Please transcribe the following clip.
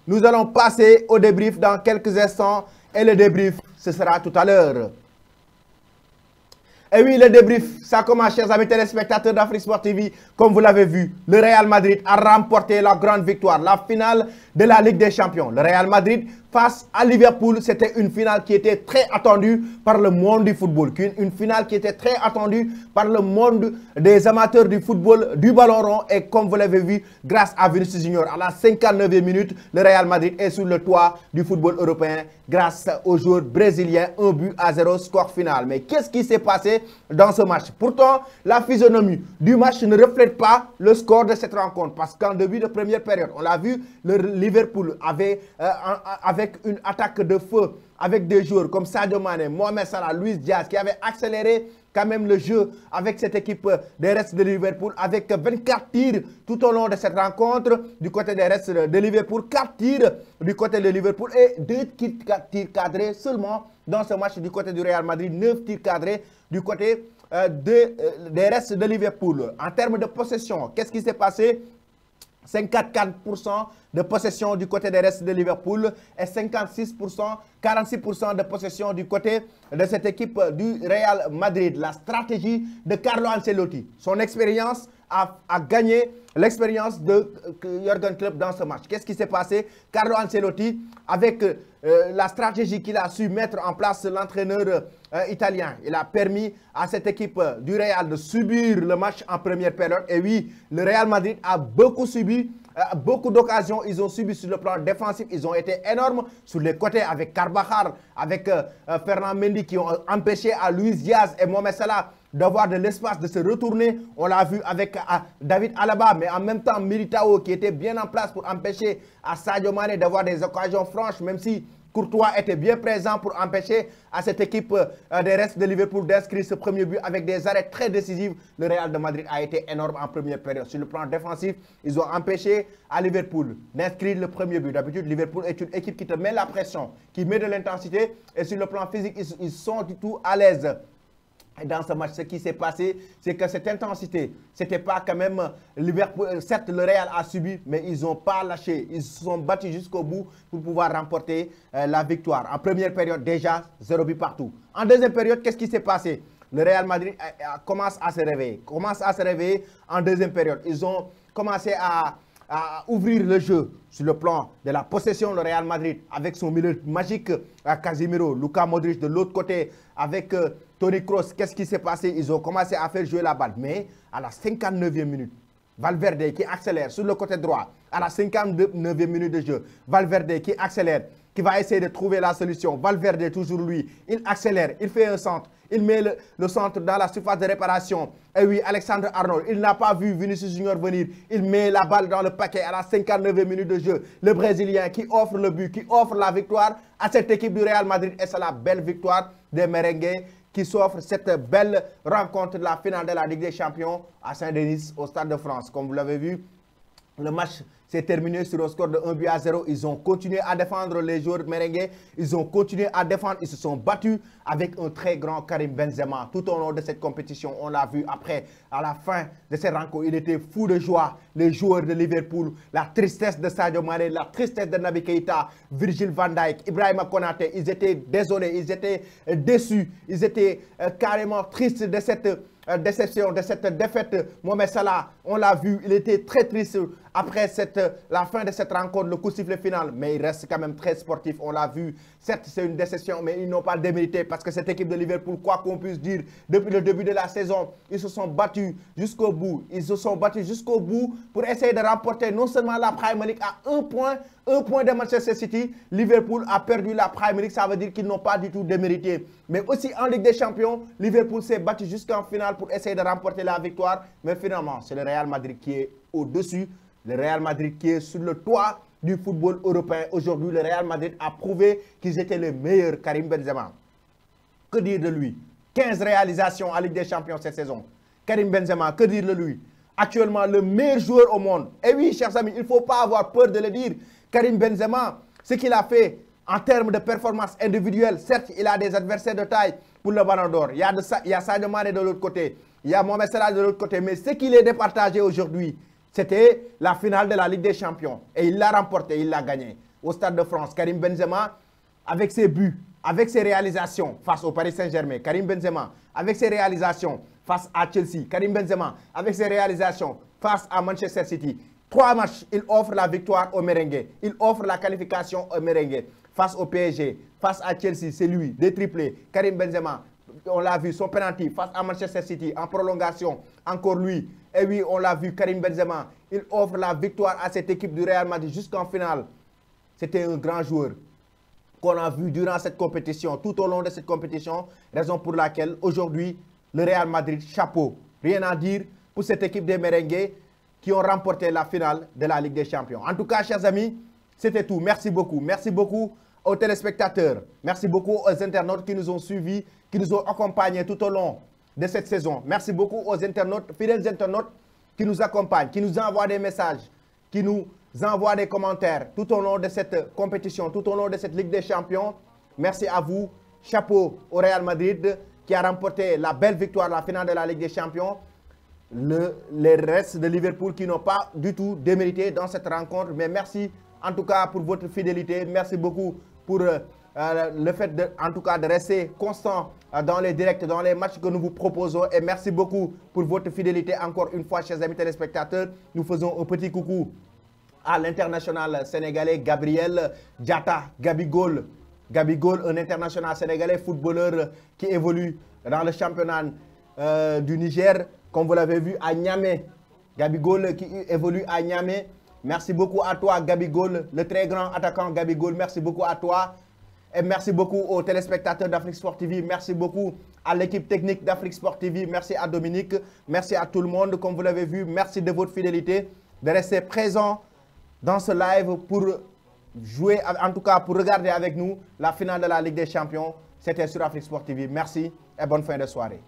Nous allons passer au débrief dans quelques instants et le débrief, ce sera tout à l'heure. Et oui, le débrief, ça commence, chers amis téléspectateurs d'Afrique Sport TV. Comme vous l'avez vu, le Real Madrid a remporté la grande victoire, la finale de la Ligue des Champions. Le Real Madrid face à Liverpool, c'était une finale qui était très attendue par le monde du football. Une finale qui était très attendue par le monde des amateurs du football, du ballon rond. Et comme vous l'avez vu, grâce à Vinicius Junior, à la 59e minute, le Real Madrid est sur le toit du football européen grâce aux joueurs brésiliens. 1-0, score final. Mais qu'est-ce qui s'est passé dans ce match? Pourtant, la physionomie du match ne reflète pas le score de cette rencontre. Parce qu'en début de première période, on l'a vu, le Liverpool avait avec une attaque de feu, avec des joueurs comme Sadio Mané, Mohamed Salah, Luis Diaz, qui avaient accéléré quand même le jeu avec cette équipe des Reds de Liverpool, avec 24 tirs tout au long de cette rencontre du côté des Reds de Liverpool, 4 tirs du côté de Liverpool et 2 tirs cadrés seulement dans ce match du côté du Real Madrid, 9 tirs cadrés du côté des Reds de Liverpool. En termes de possession, qu'est-ce qui s'est passé? 54% de possession du côté des Reds de Liverpool et 56%, 46% de possession du côté de cette équipe du Real Madrid. La stratégie de Carlo Ancelotti, son expérience a gagné l'expérience de Jürgen Klopp dans ce match. Qu'est-ce qui s'est passé? Carlo Ancelotti, avec la stratégie qu'il a su mettre en place, l'entraîneur italien, il a permis à cette équipe du Real de subir le match en première période. Et oui, le Real Madrid a beaucoup subi, beaucoup d'occasions. Ils ont subi sur le plan défensif. Ils ont été énormes sur les côtés avec Carvajal, avec Fernand Mendy qui ont empêché à Luis Diaz et Mohamed Salah d'avoir de l'espace, de se retourner. On l'a vu avec David Alaba, mais en même temps Militao qui était bien en place pour empêcher à Sadio Mané d'avoir des occasions franches, même si Courtois était bien présent pour empêcher à cette équipe des Reds de Liverpool d'inscrire ce premier but avec des arrêts très décisifs. Le Real de Madrid a été énorme en première période. Sur le plan défensif, ils ont empêché à Liverpool d'inscrire le premier but. D'habitude, Liverpool est une équipe qui te met la pression, qui met de l'intensité. Et sur le plan physique, ils sont du tout à l'aise. Et dans ce match, ce qui s'est passé, c'est que cette intensité, ce n'était pas quand même Liverpool. Certes, le Real a subi, mais ils n'ont pas lâché. Ils se sont battus jusqu'au bout pour pouvoir remporter la victoire. En première période, déjà, 0 but partout. En deuxième période, qu'est-ce qui s'est passé? Le Real Madrid commence à se réveiller. Commence à se réveiller en deuxième période. Ils ont commencé à ouvrir le jeu sur le plan de la possession. Le Real Madrid, avec son milieu magique, Casemiro, Luka Modric de l'autre côté, avec Toni Kroos, qu'est-ce qui s'est passé? Ils ont commencé à faire jouer la balle. Mais à la 59e minute, Valverde qui accélère sur le côté droit, à la 59e minute de jeu, Valverde qui accélère, qui va essayer de trouver la solution. Valverde, toujours lui, il accélère, il fait un centre, il met le centre dans la surface de réparation. Et oui, Alexandre Arnold, il n'a pas vu Vinicius Junior venir. Il met la balle dans le paquet à la 59e minute de jeu. Le Brésilien qui offre le but, qui offre la victoire à cette équipe du Real Madrid. Et c'est la belle victoire des Merengues qui s'offre cette belle rencontre de la finale de la Ligue des Champions à Saint-Denis, au Stade de France. Comme vous l'avez vu, le match s'est terminé sur un score de 1-0. Ils ont continué à défendre les joueurs merengues. Ils ont continué à défendre. Ils se sont battus avec un très grand Karim Benzema. Tout au long de cette compétition, on l'a vu après, à la fin de cette rencontre, il était fou de joie. Les joueurs de Liverpool, la tristesse de Sadio Mané, la tristesse de Naby Keïta, Virgil van Dijk, Ibrahima Konaté, ils étaient désolés, ils étaient déçus, ils étaient carrément tristes de cette déception, de cette défaite. Mohamed Salah, on l'a vu, il était très triste après la fin de cette rencontre, le coup de sifflet final, mais il reste quand même très sportif, on l'a vu. Certes, c'est une déception, mais ils n'ont pas démérité parce que cette équipe de Liverpool, quoi qu'on puisse dire, depuis le début de la saison, ils se sont battus jusqu'au bout. Ils se sont battus jusqu'au bout pour essayer de remporter non seulement la Premier League à un point de Manchester City. Liverpool a perdu la Premier League, ça veut dire qu'ils n'ont pas du tout démérité. Mais aussi en Ligue des Champions, Liverpool s'est battu jusqu'en finale pour essayer de remporter la victoire. Mais finalement, c'est le Real Madrid qui est au-dessus. Le Real Madrid qui est sur le toit du football européen. Aujourd'hui, le Real Madrid a prouvé qu'ils étaient les meilleurs. Karim Benzema, que dire de lui? 15 réalisations en Ligue des Champions cette saison. Karim Benzema, que dire de lui? Actuellement, le meilleur joueur au monde. Et oui, chers amis, il ne faut pas avoir peur de le dire. Karim Benzema, ce qu'il a fait en termes de performance individuelle, certes, il a des adversaires de taille pour le Ballon d'Or. Il y a Sadio Mané de l'autre côté. Il y a Mohamed Salah de l'autre côté. Mais ce qu'il est départagé aujourd'hui, c'était la finale de la Ligue des Champions. Et il l'a remporté, il l'a gagné. au Stade de France. Karim Benzema, avec ses buts, avec ses réalisations face au Paris Saint-Germain. Karim Benzema, avec ses réalisations face à Chelsea. Karim Benzema, avec ses réalisations face à Manchester City. 3 matchs, il offre la victoire au merengue. Il offre la qualification au merengue. Face au PSG, face à Chelsea, c'est lui, des triplés. Karim Benzema, on l'a vu, son penalty face à Manchester City en prolongation, encore lui. Et oui, on l'a vu, Karim Benzema, il offre la victoire à cette équipe du Real Madrid jusqu'en finale. C'était un grand joueur qu'on a vu durant cette compétition, tout au long de cette compétition, raison pour laquelle aujourd'hui, le Real Madrid, chapeau. Rien à dire pour cette équipe des merengues qui ont remporté la finale de la Ligue des Champions. En tout cas, chers amis, c'était tout. Merci beaucoup. Merci beaucoup aux téléspectateurs. Merci beaucoup aux internautes qui nous ont suivis, qui nous ont accompagnés tout au long de cette saison. Merci beaucoup aux internautes, fidèles internautes qui nous accompagnent, qui nous envoient des messages, qui nous envoient des commentaires tout au long de cette compétition, tout au long de cette Ligue des Champions. Merci à vous. Chapeau au Real Madrid qui a remporté la belle victoire, la finale de la Ligue des Champions. Les restes de Liverpool qui n'ont pas du tout démérité dans cette rencontre. Mais merci en tout cas pour votre fidélité. Merci beaucoup pour le fait en tout cas de rester constant dans les directs, dans les matchs que nous vous proposons. Et merci beaucoup pour votre fidélité encore une fois, chers amis téléspectateurs. Nous faisons un petit coucou à l'international sénégalais Gabriel Diatta, Gabigol. Gabigol, un international sénégalais footballeur qui évolue dans le championnat du Niger, comme vous l'avez vu à Niamey. Gabigol qui évolue à Niamey. Merci beaucoup à toi, Gabigol, le très grand attaquant Gabigol. Merci beaucoup à toi. Et merci beaucoup aux téléspectateurs d'Afrique Sport TV. Merci beaucoup à l'équipe technique d'Afrique Sport TV. Merci à Dominique. Merci à tout le monde. Comme vous l'avez vu, merci de votre fidélité, de rester présent dans ce live pour jouer, en tout cas pour regarder avec nous la finale de la Ligue des Champions. C'était sur Afrique Sport TV. Merci et bonne fin de soirée.